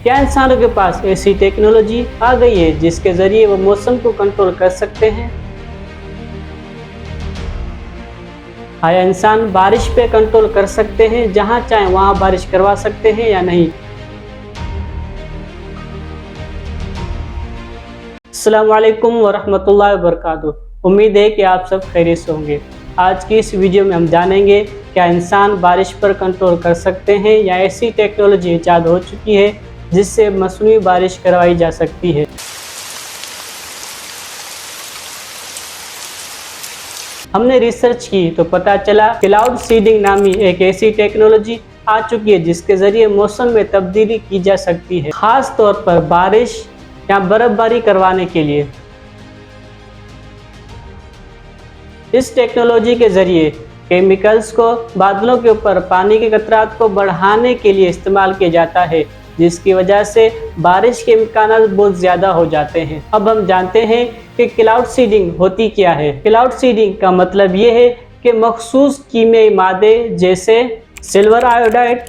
क्या इंसानों के पास ऐसी टेक्नोलॉजी आ गई है जिसके जरिए वो मौसम को कंट्रोल कर सकते हैं? आया इंसान बारिश पे कंट्रोल कर सकते हैं, जहां चाहे वहां बारिश करवा सकते हैं या नहीं? अस्सलाम वालेकुम वरहमतुल्लाहि वबरकातुहू। उम्मीद है कि आप सब खैरियत से होंगे। आज की इस वीडियो में हम जानेंगे क्या इंसान बारिश पर कंट्रोल कर सकते हैं या ऐसी टेक्नोलॉजी ईजाद हो चुकी है जिससे मसनूई बारिश करवाई जा सकती है। हमने रिसर्च की तो पता चला क्लाउड सीडिंग नामी एक ऐसी टेक्नोलॉजी आ चुकी है जिसके जरिए मौसम में तब्दीली की जा सकती है, खास तौर पर बारिश या बर्फबारी करवाने के लिए। इस टेक्नोलॉजी के जरिए केमिकल्स को बादलों के ऊपर पानी के कतरात को बढ़ाने के लिए इस्तेमाल किया जाता है, जिसकी वजह से बारिश के इम्कानात बहुत ज़्यादा हो जाते हैं। अब हम जानते हैं कि क्लाउड सीडिंग होती क्या है। क्लाउड सीडिंग का मतलब ये है कि मखसूस कीमियाई मादे जैसे सिल्वर आयोडाइड,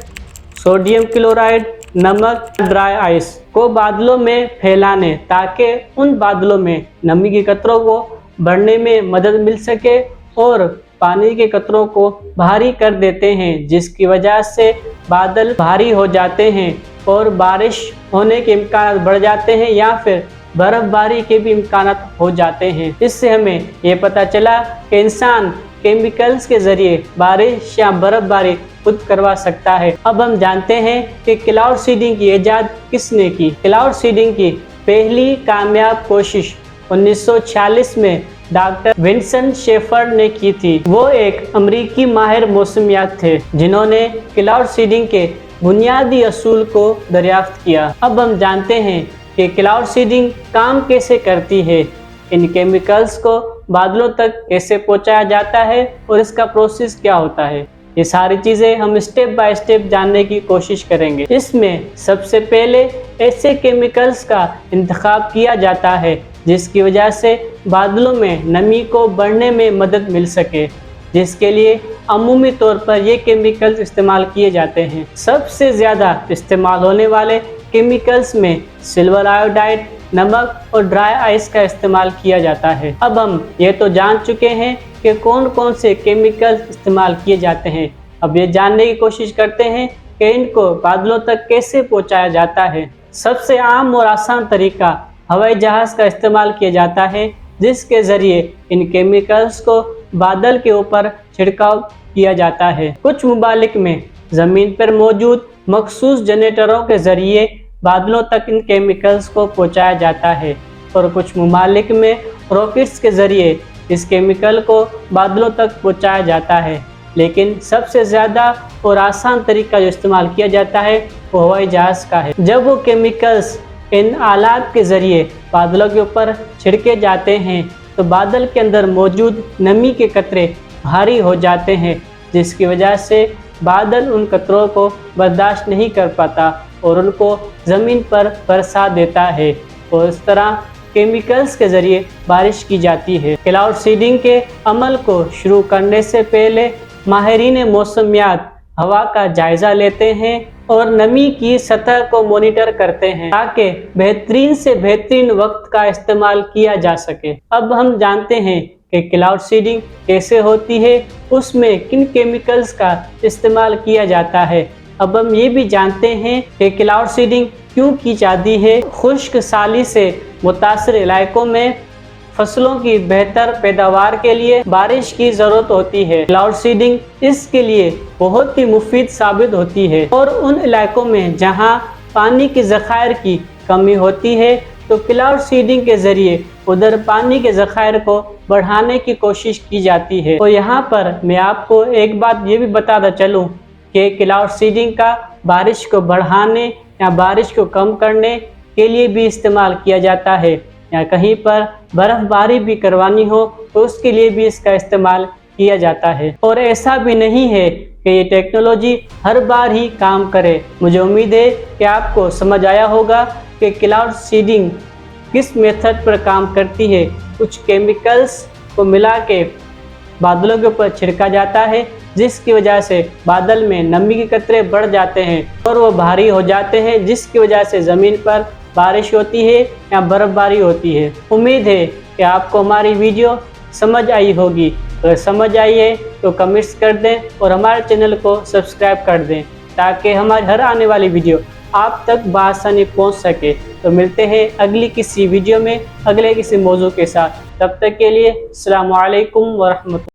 सोडियम क्लोराइड, नमक, ड्राई आइस को बादलों में फैलाने ताकि उन बादलों में नमी के कतरों को बढ़ने में मदद मिल सके और पानी के कतरों को भारी कर देते हैं, जिसकी वजह से बादल भारी हो जाते हैं और बारिश होने के इम्कान बढ़ जाते हैं या फिर बर्फबारी के भी इम्कान हो जाते हैं। इससे हमें ये पता चला कि इंसान केमिकल्स के जरिए बारिश या बर्फबारी खुद करवा सकता है। अब हम जानते हैं कि क्लाउड सीडिंग की ईजाद किसने की। क्लाउड सीडिंग की पहली कामयाब कोशिश 1946 में डॉक्टर विंसेंट शेफर्ड ने की थी। वो एक अमेरिकी माहिर मौसमियात थे जिन्होंने क्लाउड सीडिंग के बुनियादी असूल को दरियाफ्त किया। अब हम जानते हैं कि क्लाउड सीडिंग काम कैसे करती है, इन केमिकल्स को बादलों तक कैसे पहुंचाया जाता है और इसका प्रोसेस क्या होता है। ये सारी चीज़ें हम स्टेप बाय स्टेप जानने की कोशिश करेंगे। इसमें सबसे पहले ऐसे केमिकल्स का इंतखाब किया जाता है जिसकी वजह से बादलों में नमी को बढ़ने में मदद मिल सके, जिसके लिए अमूमी तौर पर ये केमिकल्स इस्तेमाल किए जाते हैं। सबसे ज़्यादा इस्तेमाल होने वाले केमिकल्स में सिल्वर आयोडाइड, नमक और ड्राई आइस का इस्तेमाल किया जाता है। अब हम ये तो जान चुके हैं कि कौन कौन से केमिकल्स इस्तेमाल किए जाते हैं। अब ये जानने की कोशिश करते हैं कि इनको बादलों तक कैसे पहुंचाया जाता है। सबसे आम और आसान तरीका हवाई जहाज़ का इस्तेमाल किया जाता है, जिसके ज़रिए इन केमिकल्स को बादल के ऊपर छिड़काव किया जाता है। कुछ मुमालिक में ज़मीन पर मौजूद मखसूस जनरेटरों के ज़रिए बादलों तक इन केमिकल्स को पहुंचाया जाता है और कुछ मुमालिक में रॉकेट्स के ज़रिए इस केमिकल को बादलों तक पहुंचाया जाता है। लेकिन सबसे ज़्यादा और आसान तरीका जो इस्तेमाल किया जाता है वो हवाई जहाज़ का है। जब वो केमिकल्स इन आलात के ज़रिए बादलों के ऊपर छिड़के जाते हैं तो बादल के अंदर मौजूद नमी के कतरे भारी हो जाते हैं, जिसकी वजह से बादल उन कतरों को बर्दाश्त नहीं कर पाता और उनको ज़मीन पर बरसा देता है और इस तरह केमिकल्स के ज़रिए बारिश की जाती है। क्लाउड सीडिंग के अमल को शुरू करने से पहले माहिरीन मौसमियात हवा का जायज़ा लेते हैं और नमी की सतह को मॉनिटर करते हैं ताकि बेहतरीन से बेहतरीन वक्त का इस्तेमाल किया जा सके। अब हम जानते हैं कि क्लाउड सीडिंग कैसे होती है, उसमें किन केमिकल्स का इस्तेमाल किया जाता है। अब हम ये भी जानते हैं कि क्लाउड सीडिंग क्यों की जाती है। खुश्क साली से मुतासर इलाकों में फसलों की बेहतर पैदावार के लिए बारिश की ज़रूरत होती है। क्लाउड सीडिंग इसके लिए बहुत ही मुफीद साबित होती है और उन इलाकों में जहां पानी के ज़खायर की कमी होती है तो क्लाउड सीडिंग के ज़रिए उधर पानी के ज़खायर को बढ़ाने की कोशिश की जाती है। तो यहाँ पर मैं आपको एक बात ये भी बताता चलूँ कि क्लाउड सीडिंग का बारिश को बढ़ाने या बारिश को कम करने के लिए भी इस्तेमाल किया जाता है, या कहीं पर बर्फबारी भी करवानी हो तो उसके लिए भी इसका इस्तेमाल किया जाता है। और ऐसा भी नहीं है कि ये टेक्नोलॉजी हर बार ही काम करे। मुझे उम्मीद है कि आपको समझ आया होगा कि क्लाउड सीडिंग किस मेथड पर काम करती है। कुछ केमिकल्स को मिला के बादलों के ऊपर छिड़का जाता है जिसकी वजह से बादल में नमी के कतरे बढ़ जाते हैं और वो भारी हो जाते हैं, जिसकी वजह से ज़मीन पर बारिश होती है या बर्फ़बारी होती है। उम्मीद है कि आपको हमारी वीडियो समझ आई होगी। अगर समझ आई है तो कमेंट्स कर दें और हमारे चैनल को सब्सक्राइब कर दें ताकि हमारी हर आने वाली वीडियो आप तक बआसानी पहुंच सके। तो मिलते हैं अगली किसी वीडियो में अगले किसी मौजू के साथ। तब तक के लिए अस्सलामु अलैकुम व रहमतुल्लाह।